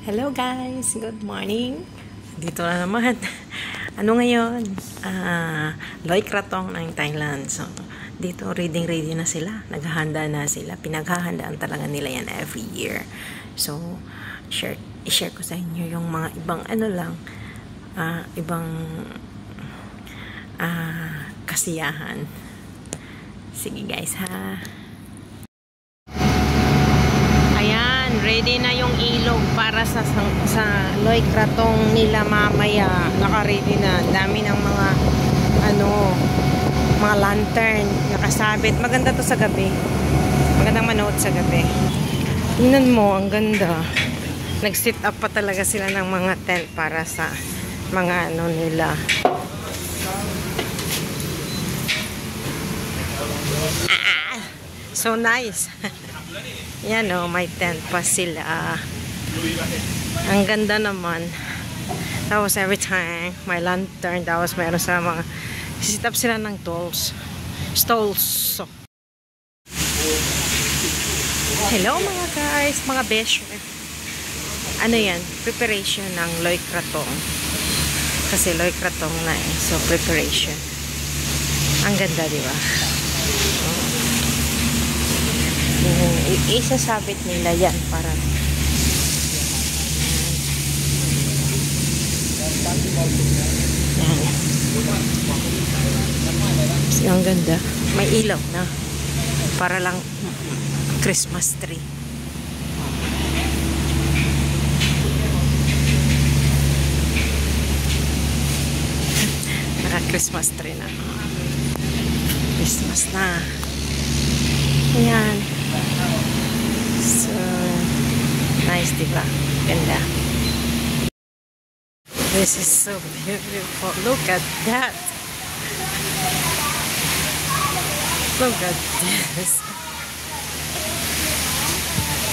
Hello guys! Good morning! Dito na naman. Ano ngayon? Loy Krathong ng Thailand. So, dito ready na sila. Naghahanda na sila. Pinaghahandaan talaga nila yan every year. So, i-share ko sa inyo yung mga ibang ibang kasiyahan. Sige guys ha. Ready na yung ilog para sa Loy Krathong nila mamaya. Naka-ready na. Dami ng mga mga lantern nakasabit. Maganda to sa gabi. Magandang manood sa gabi. Tingnan mo, ang ganda. Nag-sit up pa talaga sila ng mga tent para sa mga nila. So nice. Yan o, may tent pa sila. Ang ganda naman. Tapos every time, may lantern. Tapos mayroon sa mga sit up sila ng stalls. So. Hello mga guys, mga besh. Ano yan? Preparation ng Loy Krathong. Kasi Loy Krathong na eh. So preparation. Ang ganda, di ba? Isasabit nila yan para yan. Ang ganda, may ilaw na para lang Christmas tree. Naka Christmas tree na, Christmas na. Ayan. So, nice, diba? Ganda. This is so beautiful. Look at that. Look at this.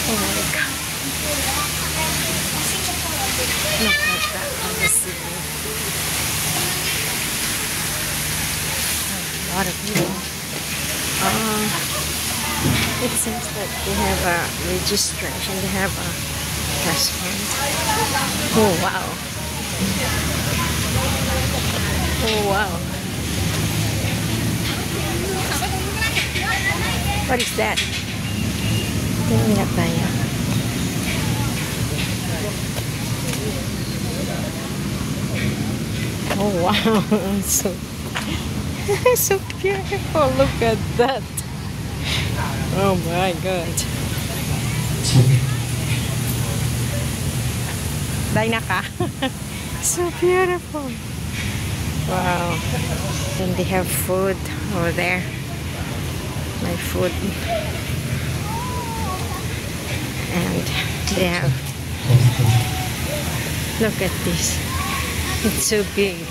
Oh my God. Look at that on the ceiling. A lot of people. It seems that they have a registration. They have a restaurant. Oh wow! Oh wow! What is that? Tingnan nga tayo. Oh wow! So beautiful. Look at that. Oh my God. Dahil ka. So beautiful. Wow. And they have food over there. My food. And they have, look at this. It's so big.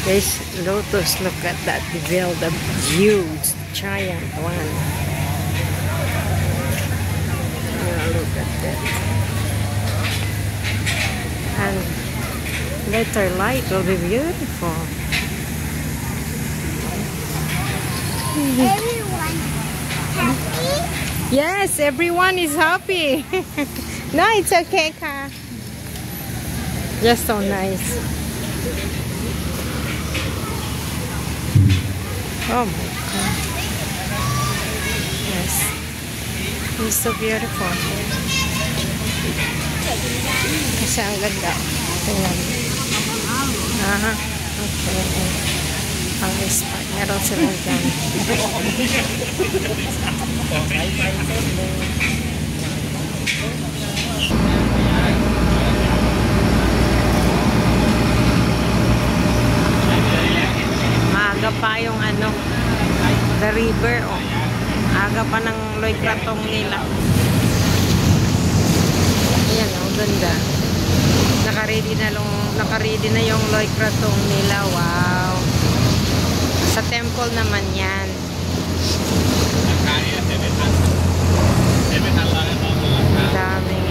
There's lotus. Look at that. They build a huge, giant one. Yeah, look at that. And later light will be beautiful. Everyone happy? Yes, everyone is happy. No, it's okay, Ka. Just so nice. Oh my God. Yes. It's so beautiful. Kasi ang ganda. Tingnan. Okay. Ang spot. Meron sila dyan. Maaga pa yung the river, oh. Aga pa ng Loy Krathong nila. Ayan, oh, ganda. Naka-ready na yung Loy Krathong nila. Wow. Sa temple naman yan. Daming